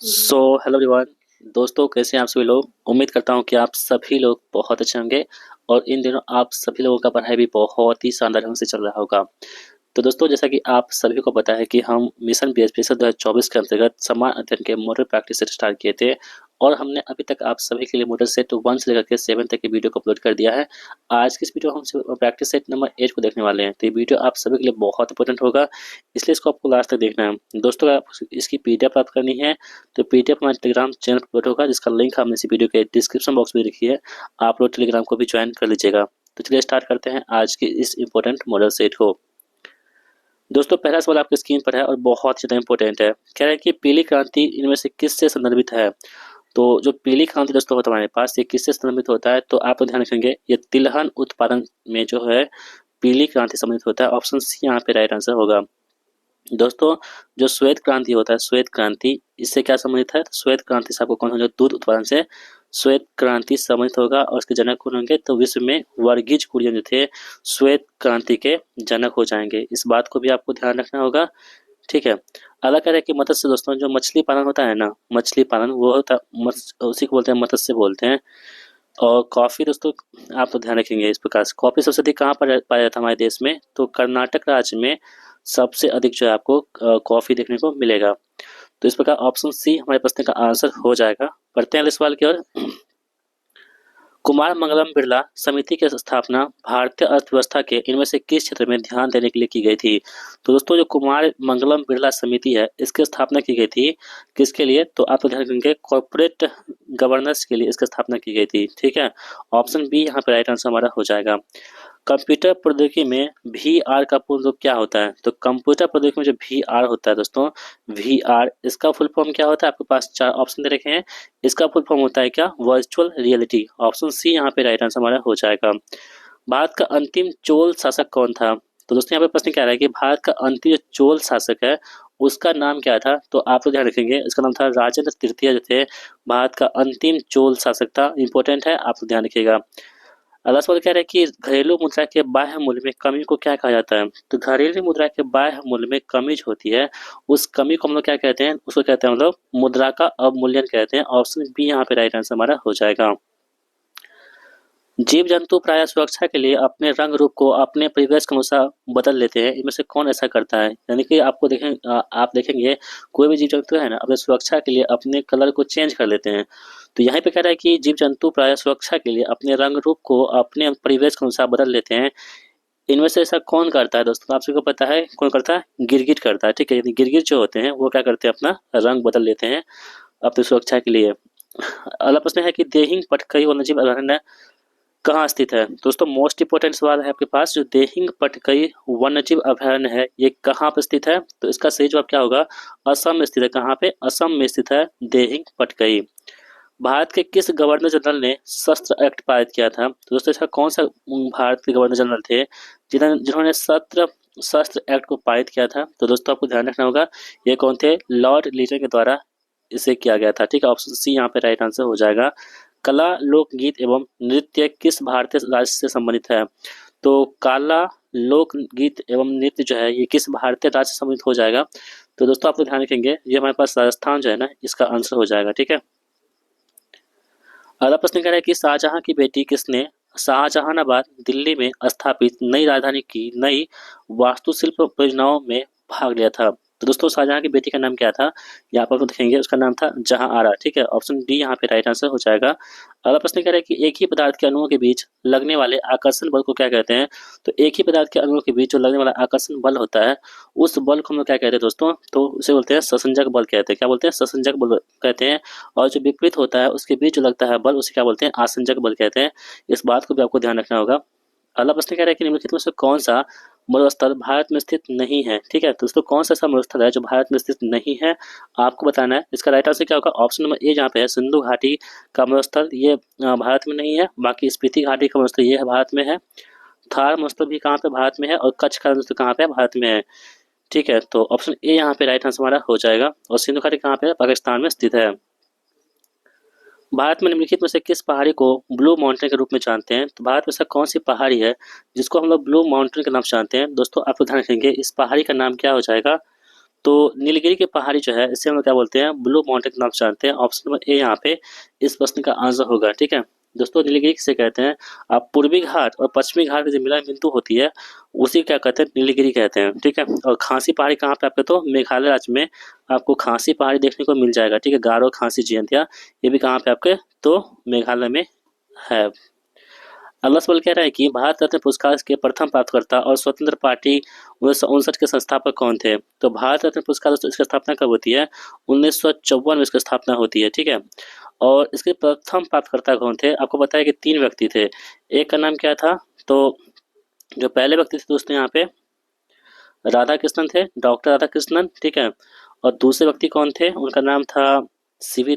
Hello everyone. दोस्तों, कैसे हैं आप सभी लोग। उम्मीद करता हूं कि आप सभी लोग बहुत अच्छे होंगे और इन दिनों आप सभी लोगों का पढ़ाई भी बहुत ही शानदार ढंग से चल रहा होगा। तो दोस्तों, जैसा कि आप सभी को पता है कि हम मिशन बीएसपीएससी 2024 के अंतर्गत समान अध्ययन के मॉडल प्रैक्टिस सेट स्टार्ट किए थे और हमने अभी तक आप सभी के लिए मॉडल सेट 1 से लेकर के 7 तक की वीडियो को अपलोड कर दिया है। आज की इस वीडियो में हम प्रैक्टिस सेट नंबर 8 को देखने वाले हैं। तो ये वीडियो आप सभी के लिए बहुत इंपॉर्टेंट होगा, इसलिए इसको आपको लास्ट तक देखना है। दोस्तों, अगर आप इसकी पीडीएफ प्राप्त करनी है तो पीडीएफ हमारे टेलीग्राम चैनल पर अपलोड होगा, जिसका लिंक हमने इस वीडियो के डिस्क्रिप्शन बॉक्स में रखी है। आप लोग टेलीग्राम को भी ज्वाइन कर लीजिएगा। तो चलिए स्टार्ट करते हैं आज की इस इंपॉर्टेंट मॉडल सेट को। दोस्तों, पहला सवाल आपकी स्क्रीन पर है और बहुत ज़्यादा इंपॉर्टेंट है। कह रहा है कि पीली क्रांति इनमें से किससे संदर्भित है। तो जो पीली क्रांति दोस्तों होता है हमारे पास, ये किससे संदर्भित होता है, तो आप ध्यान रखेंगे ये तिलहन उत्पादन में जो है पीली क्रांति संबंधित होता है। ऑप्शन सी यहाँ पे राइट आंसर होगा। दोस्तों, जो श्वेत क्रांति होता है, श्वेत क्रांति, इससे क्या संबंधित है। श्वेत क्रांति से आपको कौन सा, जो दूध उत्पादन से श्वेत क्रांति संबंधित होगा और उसके जनक कौन होंगे, तो विश्व में वर्गीज कुरियन जो थे श्वेत क्रांति के जनक हो जाएंगे। इस बात को भी आपको ध्यान रखना होगा, ठीक है। अगला कह रहे हैं कि मत्स्य, दोस्तों जो मछली पालन होता है ना, मछली पालन वो होता है उसी को बोलते हैं, मत्स्य बोलते हैं। और कॉफ़ी दोस्तों, आप तो ध्यान रखेंगे इस प्रकार से। कॉफ़ी सबसे अधिक कहाँ पर पाया जाता है हमारे देश में, तो कर्नाटक राज्य में सबसे अधिक जो है आपको कॉफ़ी देखने को मिलेगा। तो इस प्रकार ऑप्शन सी हमारे प्रश्न का आंसर हो जाएगा। बढ़ते हैं अगले सवाल की ओर। कुमार मंगलम बिरला समिति की स्थापना भारतीय अर्थव्यवस्था के इनमें से किस क्षेत्र में ध्यान देने के लिए की गई थी। तो दोस्तों, जो कुमार मंगलम बिरला समिति है, इसकी स्थापना की गई थी किसके लिए, तो आप ध्यान रखेंगे कॉर्पोरेट गवर्नेंस के लिए इसकी स्थापना की गई थी, ठीक है। ऑप्शन बी यहाँ पे राइट आंसर हमारा हो जाएगा। कंप्यूटर प्रौद्योगिकी में वी आर का पूर्ण रूप क्या होता है, तो कंप्यूटर प्रौद्योगिकी में जो वी आर होता है दोस्तों, वी आर इसका फुल फॉर्म क्या होता है, आपके पास 4 ऑप्शन दे रखे हैं। इसका फुल फॉर्म होता है क्या, वर्चुअल रियलिटी। ऑप्शन सी यहाँ पे राइट आंसर हमारा हो जाएगा। भारत का अंतिम चोल शासक कौन था। तो दोस्तों, यहाँ पे प्रश्न क्या रहा है कि भारत का अंतिम जो चोल शासक है उसका नाम क्या था, तो आप लोग ध्यान रखेंगे इसका नाम था राजेंद्र तृतीय जो थे भारत का अंतिम चोल शासक था। इंपॉर्टेंट है, आप लोग ध्यान रखिएगा। अगला सवाल कह रहा है कि घरेलू मुद्रा के बाह्य मूल्य में कमी को क्या कहा जाता है। तो घरेलू मुद्रा के बाह्य मूल्य में कमी जो होती है, उस कमी को हम लोग क्या कहते हैं, उसको कहते हैं हम लोग मुद्रा का अवमूल्यन कहते हैं। ऑप्शन बी यहाँ पे राइट आंसर हमारा हो जाएगा। जीव जंतु प्रायः सुरक्षा के लिए अपने रंग रूप को अपने परिवेश के अनुसार बदल लेते हैं। इनमें से कौन ऐसा करता है, यानी कि आपको आप देखेंगे कोई भी जीव जंतु है ना, अपने सुरक्षा के लिए अपने कलर को चेंज कर लेते हैं। तो यहाँ पे कह रहा है कि जीव जंतु प्रायः सुरक्षा के लिए अपने रंग रूप को अपने परिवेश के अनुसार बदल लेते हैं। इनमें से ऐसा कौन करता है दोस्तों, आप सबको पता है कौन करता है, गिरगिट करता है, ठीक है। यानी गिरगिट जो होते हैं वो क्या करते हैं, अपना रंग बदल लेते हैं अपनी सुरक्षा के लिए। अगला प्रश्न है कि देहिंग पटकई वन्यजीव अभयारण्य कहाँ स्थित है। दोस्तों, मोस्ट इंपोर्टेंट सवाल है आपके पास, जो देहिंग पटकई वन्यजीव अभयारण्य है ये कहाँ पर स्थित है, तो इसका सही जवाब क्या होगा, असम में स्थित है। कहाँ पे, असम में स्थित है देहिंग पटकई। भारत के किस गवर्नर जनरल ने शस्त्र एक्ट पारित किया था। तो दोस्तों, इसका कौन सा भारत के गवर्नर जनरल थे जिन्होंने शस्त्र एक्ट को पारित किया था। तो दोस्तों, आपको ध्यान रखना होगा ये कौन थे, लॉर्ड लिटन के द्वारा इसे किया गया था, ठीक है। ऑप्शन सी यहाँ पे राइट आंसर हो जाएगा। कला, लोकगीत एवं नृत्य किस भारतीय राज्य से संबंधित है। तो कला, लोकगीत एवं नृत्य जो है ये किस भारतीय राज्य से संबंधित हो जाएगा। तो दोस्तों, आप लोग ध्यान रखेंगे ये हमारे पास राजस्थान जो है ना, इसका आंसर हो जाएगा, ठीक है। अगला प्रश्न कह रहा है कि शाहजहां की बेटी किसने शाहजहानाबाद दिल्ली में स्थापित नई राजधानी की नई वास्तुशिल्प परियोजनाओं में भाग लिया था। तो दोस्तों, शाहजहां की बेटी का नाम क्या था, यहाँ पर देखेंगे उसका नाम था जहां आरा, ठीक है। ऑप्शन डी यहाँ पे राइट आंसर हो जाएगा। अगला प्रश्न कह रहा है कि एक ही पदार्थ के अणुओं के बीच लगने वाले आकर्षण बल को क्या कहते हैं। तो एक ही पदार्थ के अणुओं के बीच जो लगने वाला आकर्षण बल होता है, उस बल को हम लोग क्या कहते हैं दोस्तों, तो उसे बोलते हैं ससंजक बल कहते हैं। क्या बोलते हैं, ससंजक बल कहते हैं। और जो विपरीत होता है उसके बीच जो लगता है बल, उसे क्या बोलते हैं, आसंजक बल कहते हैं। इस बात को भी आपको ध्यान रखना होगा। अगला प्रश्न कह रहा है कि निम्नलिखित में से कौन सा मरुस्थल भारत में स्थित नहीं है, ठीक है। तो दोस्तों, कौन सा ऐसा मरुस्थल है जो भारत में स्थित नहीं है, आपको बताना है। इसका राइट आंसर क्या होगा, ऑप्शन नंबर ए जहाँ पे है सिंधु घाटी का मरुस्थल, ये भारत में नहीं है। बाकी स्पीति घाटी का मरुस्थल ये है भारत में है। थार मरुस्थल भी कहाँ पे, भारत में है। और कच्छ का मरुस्थल कहाँ पे है, भारत में है, ठीक है। तो ऑप्शन ए यहाँ पे राइट आंसर हमारा हो जाएगा। और सिंधु घाटी कहाँ पे है, पाकिस्तान में स्थित है। भारत में निम्नलिखित में से किस पहाड़ी को ब्लू माउंटेन के रूप में जानते हैं। तो भारत में से कौन सी पहाड़ी है जिसको हम लोग ब्लू माउंटेन के नाम से जानते हैं। दोस्तों, आप ध्यान रखेंगे इस पहाड़ी का नाम क्या हो जाएगा, तो नीलगिरी की पहाड़ी जो है इसे हम लोग क्या बोलते हैं, ब्लू माउंटेन के नाम से जानते हैं। ऑप्शन नंबर ए यहाँ पे इस प्रश्न का आंसर होगा। ठीक है दोस्तों, नीलगिरी किसे कहते हैं? आप पूर्वी घाट और पश्चिमी घाट की जो मिलन बिंदु होती है उसी क्या कहते हैं, नीलगिरी कहते हैं। ठीक है, और खासी पहाड़ी कहाँ पे आपके, तो मेघालय राज्य में आपको खासी पहाड़ी देखने को मिल जाएगा। ठीक है, गारो खासी जयंतिया, ये भी कहाँ पे आपके, तो मेघालय में है। अगला सवाल कह रहा है कि भारत रत्न पुरस्कार के प्रथम प्राप्तकर्ता और स्वतंत्र पार्टी 1959 के संस्थापक कौन थे? तो भारत रत्न पुरस्कार दोस्तों इसकी स्थापना कब होती है? 1954 में इसकी स्थापना होती है। ठीक है, और इसके प्रथम प्राप्तकर्ता कौन थे? आपको पता है कि 3 व्यक्ति थे। एक का नाम क्या था, तो जो पहले व्यक्ति थे दोस्तों यहाँ पे राधा कृष्णन थे, डॉक्टर राधा कृष्णन। ठीक है, और दूसरे व्यक्ति कौन थे? उनका नाम था सी वी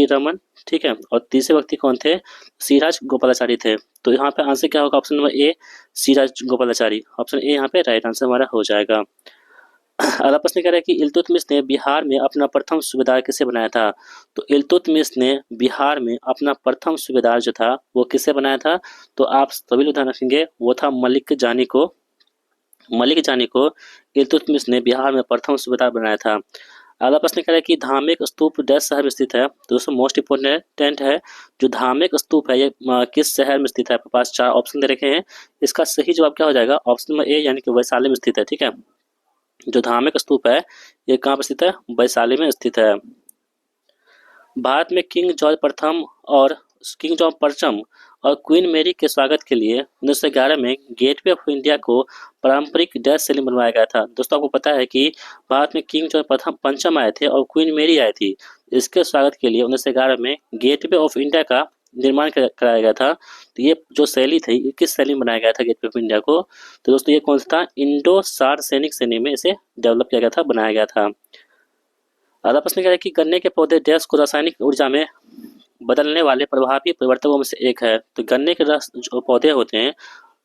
रमन। ठीक है, और तीसरे व्यक्ति कौन थे? सीराज गोपालाचारी थे। तो यहाँ पे आंसर क्या होगा? Option number A सीराज Gopalachari. Option A यहाँ पे राइट आंसर हमारा हो जाएगा। अगला प्रश्न कह रहा है कि इल्तुतमिश ने बिहार में अपना प्रथम सूबेदार किसे बनाया था? तो इल्तुतमिश ने बिहार में अपना प्रथम सूबेदार जो था वो किसे बनाया था? तो आप सभी लोग ध्यान रखेंगे, वो था मलिक जानी को इल्तुतमिश ने बिहार में प्रथम सूबेदार बनाया था। अगला प्रश्न कह रहा है कि धामेक स्तूप डैश शहर में स्थित है? तो दोस्तों मोस्ट इंपोर्टेंट है, जो धामेक स्तूप है ये किस शहर में स्थित है? आपके पास 4 ऑप्शन दे रखे हैं, इसका सही जवाब क्या हो जाएगा? ऑप्शन नंबर ए यानी कि वैशाली में स्थित है। ठीक है, जो धामेक स्तूप है ये कहाँ पर स्थित है? वैशाली में स्थित है। भारत में किंग जॉर्ज परचम और क्वीन मैरी के स्वागत के लिए 1911 में गेटवे ऑफ इंडिया को पारंपरिक डैश शैली में बनवाया गया था। दोस्तों आपको पता है कि भारत में किंग जॉर्ज प्रथम पंचम आए थे और क्वीन मैरी आई थी। इसके स्वागत के लिए 1911 में गेटवे ऑफ इंडिया का निर्माण कराया गया था। तो ये जो शैली थी ये किस शैली में बनाया गया था गेटवे ऑफ इंडिया को? तो दोस्तों ये कौन सा था? इंडो सार सैनिक शैली में इसे डेवलप किया गया था, बनाया गया था। अगला प्रश्न क्या है कि गन्ने के पौधे डैश को रासायनिक ऊर्जा में बदलने वाले प्रभावी परिवर्तकों में से एक है? तो गन्ने के रस जो पौधे होते हैं,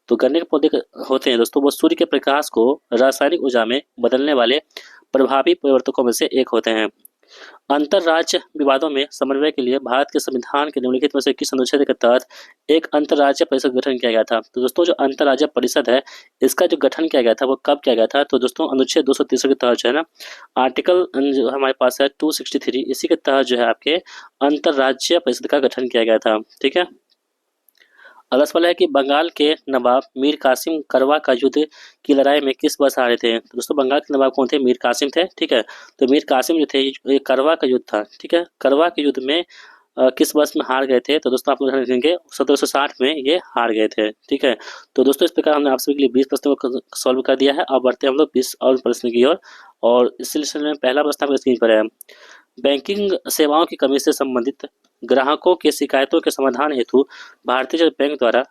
तो गन्ने के पौधे होते हैं दोस्तों वो सूर्य के प्रकाश को रासायनिक ऊर्जा में बदलने वाले प्रभावी परिवर्तकों में से एक होते हैं। अंतरराज्य विवादों में समन्वय के लिए भारत के संविधान के निम्नलिखित में से किस अनुच्छेद के तहत एक अंतरराज्य परिषद गठन किया गया था? तो दोस्तों जो अंतरराज्य परिषद है इसका जो गठन किया गया था वो कब किया गया था? तो दोस्तों अनुच्छेद 263 के तहत जो है ना, आर्टिकल जो हमारे पास है 263, इसी के तहत जो है आपके अंतरराज्य परिषद का गठन किया गया था। ठीक है, अगला सवाल है कि बंगाल के नवाब मीर कासिम करवा का युद्ध की लड़ाई में किस वर्ष हारे थे? तो दोस्तों बंगाल के नवाब कौन थे? मीर कासिम थे। ठीक है, तो मीर कासिम जो थे ये करवा का युद्ध था। ठीक है, करवा के युद्ध में किस वर्ष में हार गए थे? तो दोस्तों आप लोग ध्यान रखेंगे 1760 में ये हार गए थे। ठीक है, तो दोस्तों इस प्रकार हमने आप सभी के लिए 20 प्रश्नों को सॉल्व कर दिया है। अब बढ़ते हैं हम लोग 20 और प्रश्न की ओर, और इस सिलसिले में पहला प्रश्न आपके स्क्रीन पर है। बैंकिंग सेवाओं की कमी से संबंधित ग्राहकों की शिकायतों के समाधान हेतु भारतीय रिजर्व बैंक द्वारा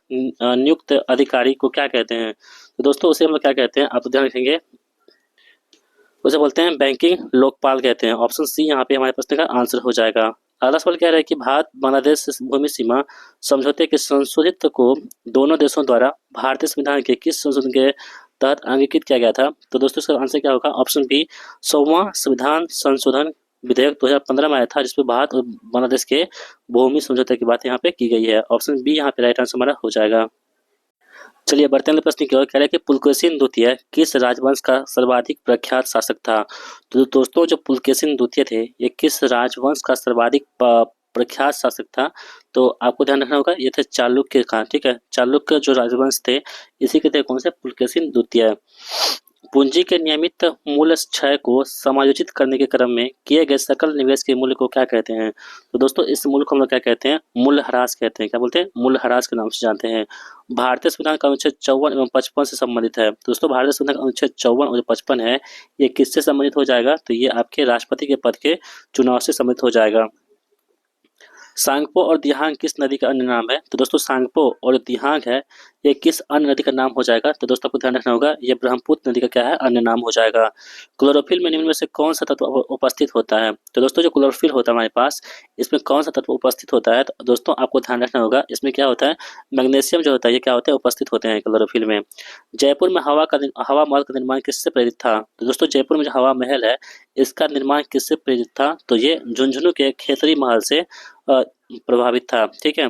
नियुक्त अधिकारी को क्या कहते हैं? तो दोस्तों उसे हम लोग क्या कहते हैं, आप ध्यान रखेंगे, उसे बोलते हैं बैंकिंग लोकपाल कहते हैं। ऑप्शन सी यहाँ पे हमारे प्रश्न का आंसर हो जाएगा। अगला सवाल कह रहा है कि भारत बांग्लादेश भूमि सीमा समझौते के संशोधित को दोनों देशों द्वारा भारतीय संविधान के किस संशोधन के तहत अंगीकृत किया गया था? तो दोस्तों इसका आंसर क्या होगा? ऑप्शन बी 100वां संविधान संशोधन विधेयक 2015 में आया था, जिसपे भारत और बांग्लादेश के भूमि समझौते की बात यहाँ पे की गई है। ऑप्शन बी यहाँ पे राइट आंसर हमारा हो जाएगा। चलिए बढ़ते हैं प्रश्न की ओर। कह रहे हैं कि पुलकेशिन द्वितीय किस राजवंश का सर्वाधिक प्रख्यात शासक था? तो दोस्तों जो पुलकेशिन द्वितीय थे ये किस राजवंश का सर्वाधिक प्रख्यात शासक था? तो आपको ध्यान रखना होगा ये थे चालुक्य का। ठीक है, चालुक्य जो राजवंश थे इसी के थे कौन से? पुलकेशिन द्वितीय। पूंजी के नियमित मूल्य क्षय को समायोजित करने के क्रम में किए गए सकल निवेश के मूल्य को क्या कहते हैं? तो दोस्तों इस मूल्य को हम लोग क्या कहते हैं? मूल्यह्रास कहते हैं। क्या बोलते हैं? मूल्यह्रास के नाम से जानते हैं। भारतीय संविधान का अनुच्छेद 54 एवं 55 से संबंधित है। तो दोस्तों भारतीय संविधान का अनुच्छेद 54 और 55 है ये किससे संबंधित हो जाएगा? तो ये आपके राष्ट्रपति के पद के चुनाव से संबंधित हो जाएगा। सांगपो और दिहांग किस नदी का अन्य नाम है? तो दोस्तों सांगपो और दिहांग है ये किस अन्य नदी का नाम हो जाएगा? तो दोस्तों आपको ध्यान रखना होगा ये ब्रह्मपुत्र नदी का क्या है? अन्य नाम हो जाएगा। क्लोरोफिल में निम्न में से कौन सा तत्व उपस्थित होता है? तो दोस्तों जो क्लोरोफिल होता है हमारे पास इसमें कौन सा तत्व उपस्थित होता है? तो दोस्तों आपको ध्यान रखना होगा इसमें क्या होता है? मैग्नीशियम जो होता है ये क्या होता है? उपस्थित होते हैं क्लोरोफिल में। जयपुर में हवा महल का निर्माण किससे प्रेरित था? तो दोस्तों जयपुर में जो हवा महल है इसका निर्माण किससे प्रेरित था? तो ये झुंझुनू के खेतरी महल से प्रभावित था। ठीक है,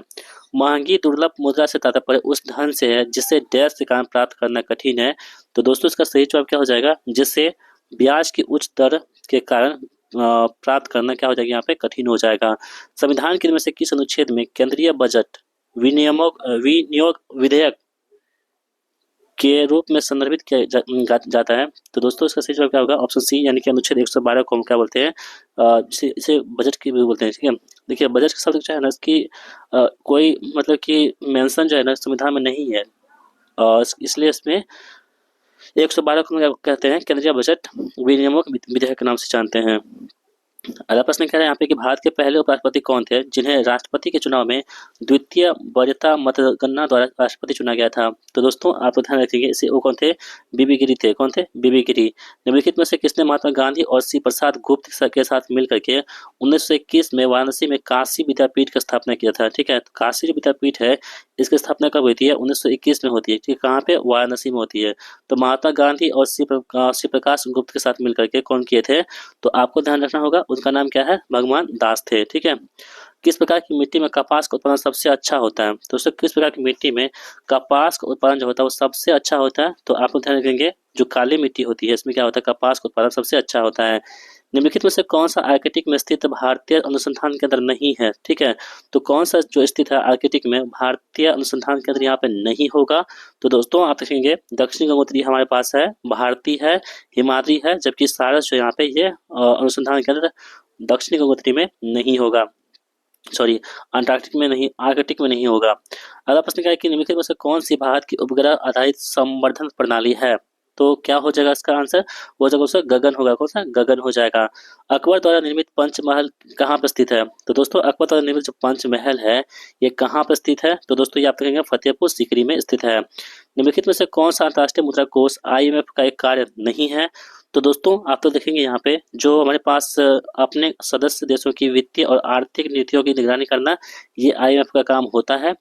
महंगी दुर्लभ मुद्रा से तात्पर्य उस धन से है जिसे डैश के कारण प्राप्त करना कठिन है। तो दोस्तों इसका सही जवाब क्या हो जाएगा, जिससे ब्याज की उच्च दर के कारण प्राप्त करना क्या हो जाएगा, यहाँ पे कठिन हो जाएगा। संविधान के इनमें से किस अनुच्छेद में केंद्रीय बजट विनियोग विधेयक के रूप में संदर्भित किया जाता है? तो दोस्तों इसका सही जवाब क्या होगा, ऑप्शन सी, यानी कि अनुच्छेद 112 को हम क्या बोलते हैं, इसे बजट की भी बोलते हैं। ठीक है, देखिए बजट का शब्द जो है ना, इसकी कोई मतलब कि मेंशन जो है ना संविधान में नहीं है, इसलिए इसमें 112 को हम क्या कहते हैं, केंद्रीय बजट विनियामक विधेयक के नाम से जानते हैं। अगला प्रश्न कह रहे हैं यहाँ पे कि भारत के पहले उपराष्ट्रपति कौन थे जिन्हें राष्ट्रपति के चुनाव में द्वितीय वरीयता मतगणना द्वारा राष्ट्रपति चुना गया था? तो दोस्तों आप ध्यान रखेंगे, इसे वो कौन थे, बीबी गिरी थे। कौन थे, बीबी गिरी। निम्नलिखित में से किसने महात्मा गांधी और सी प्रसाद गुप्त के साथ मिल करके 1921 में वाराणसी में काशी विद्यापीठ की स्थापना किया था? ठीक है, तो काशी जो विद्यापीठ है इसकी स्थापना कब हुई थी, 1921 में होती है। ठीक है, कहाँ पे, वाराणसी में होती है। तो महात्मा गांधी और श्री प्रकाश गुप्त के साथ मिलकर के कौन किए थे? तो आपको ध्यान रखना होगा, उनका नाम क्या है, भगवान दास थे। ठीक है, किस प्रकार की मिट्टी में कपास का उत्पादन सबसे अच्छा होता है? तो उससे किस प्रकार की मिट्टी में कपास का उत्पादन जो होता है वो सबसे अच्छा होता है? तो आप ध्यान रखेंगे, जो काली मिट्टी होती है इसमें क्या होता है, कपास का उत्पादन सबसे अच्छा होता है। निम्नलिखित में से कौन सा आर्कटिक में स्थित भारतीय अनुसंधान केंद्र नहीं है? ठीक है, तो कौन सा जो स्थित है आर्कटिक में भारतीय अनुसंधान केंद्र यहाँ पे नहीं होगा? तो दोस्तों आप देखेंगे दक्षिणी गंगोत्री हमारे पास है, भारती है, हिमाद्री है, जबकि सारस जो यहाँ पे ये अनुसंधान केंद्र दक्षिणी गंगोत्री में नहीं होगा, सॉरी अंटार्कटिक में नहीं, आर्कटिक में नहीं होगा। अगला प्रश्न क्या है कि निम्नलिखित में से कौन सी भारत की उपग्रह आधारित संवर्धन प्रणाली है? तो क्या हो जाएगा इसका आंसर, वो जगह उसका गगन होगा। कौन सा, गगन हो जाएगा। अकबर द्वारा निर्मित पंचमहल कहाँ पर स्थित है? तो दोस्तों अकबर द्वारा निर्मित जो पंचमहल है ये कहाँ पर स्थित है? तो दोस्तों ये आप देखेंगे फतेहपुर सीकरी में स्थित है। निम्नलिखित में से कौन सा अंतर्राष्ट्रीय मुद्रा कोष IMF का एक कार्य नहीं है? तो दोस्तों आप तो देखेंगे यहाँ पे जो हमारे पास अपने सदस्य देशों की वित्तीय और आर्थिक नीतियों की निगरानी करना, ये IMF का काम होता है।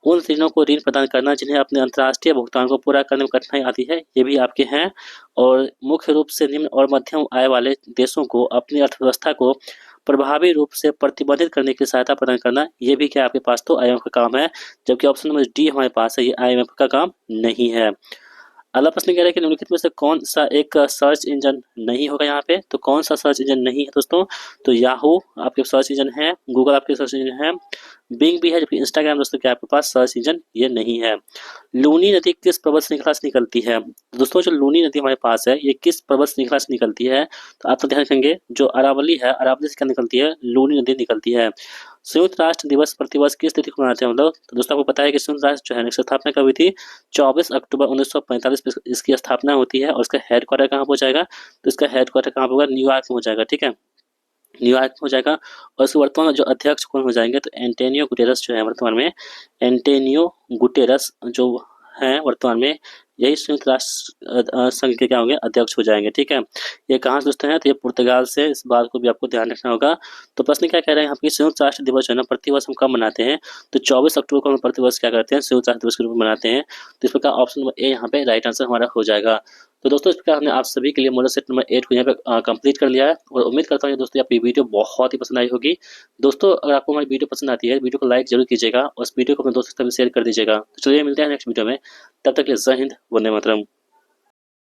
उन ऋणों को ऋण प्रदान करना जिन्हें अपने अंतर्राष्ट्रीय भुगतान को पूरा करने में कठिनाई आती है, ये भी आपके हैं। और मुख्य रूप से निम्न और मध्यम आय वाले देशों को अपनी अर्थव्यवस्था को प्रभावी रूप से प्रतिबंधित करने की सहायता प्रदान करना, ये भी क्या आपके पास तो IMF का काम है। जबकि ऑप्शन नंबर डी हमारे पास है, ये IMF का काम नहीं है। अगला प्रश्न कह रहा है कि निम्नलिखित में से कौन सा एक सर्च इंजन नहीं होगा यहाँ पे? तो कौन सा सर्च इंजन नहीं है दोस्तों? तो याहू आपके सर्च इंजन है, गूगल आपके सर्च इंजन है, बिंग भी है, जबकि इंस्टाग्राम दोस्तों क्या आपके पास सर्च इंजन ये नहीं है। लूनी नदी किस पर्वत श्रृंखला से निकलती है? तो दोस्तों जो लूनी नदी हमारे पास है ये किस पर्वत श्रृंखला से निकलती है? तो आप तो ध्यान रखेंगे, जो अरावली है, अरावली से क्या निकलती है, लूनी नदी निकलती है। संयुक्त राष्ट्र दिवस प्रतिवर्ष किस तिथि को मनाते हैं हम लोग? तो दोस्तों आपको पता है कि संयुक्त राष्ट्र जो है इसकी स्थापना कब हुई थी, 24 अक्टूबर 1945 में इसकी स्थापना होती है। और इसका हेडक्वार्टर कहाँ हो जाएगा? तो इसका हेडक्वार्टर कहाँ होगा, न्यूयॉर्क में हो जाएगा। ठीक है, न्यूयॉर्क में हो जाएगा। और इसके वर्तमान में जो अध्यक्ष कौन हो जाएंगे, तो एंटोनियो गुटेरस जो है वर्तमान में, एंटोनियो गुटेरस जो हैं वर्तमान में यही संयुक्त राष्ट्र संघ के क्या होंगे, अध्यक्ष हो जाएंगे। ठीक है, ये कहाँ से दोस्तों हैं, तो ये पुर्तगाल से, इस बात को भी आपको ध्यान रखना होगा। तो प्रश्न क्या कह रहे हैं यहाँ पे, संयुक्त राष्ट्र दिवस जो है ना प्रतिवर्ष हम कब मनाते हैं? तो 24 अक्टूबर को हम प्रतिवर्ष क्या करते हैं, संयुक्त राष्ट्र दिवस के रूप में मनाते हैं। तो इस प्रकार ऑप्शन नंबर ए यहाँ पे राइट आंसर हमारा हो जाएगा। तो दोस्तों इस प्रकार हमने आप सभी के लिए मॉडल सेट नंबर 8 को यहाँ पे कंप्लीट कर लिया है। और उम्मीद करता हूँ दोस्तों आपको ये वीडियो बहुत ही पसंद आई होगी। दोस्तों अगर आपको हमारी वीडियो पसंद आती है, वीडियो को लाइक जरूर कीजिएगा और इस वीडियो को अपने दोस्तों के साथ शेयर कर दीजिएगा। तो चलिए मिलते हैं नेक्स्ट वीडियो में, तब तक के लिए जय हिंद, वंदे मातरम।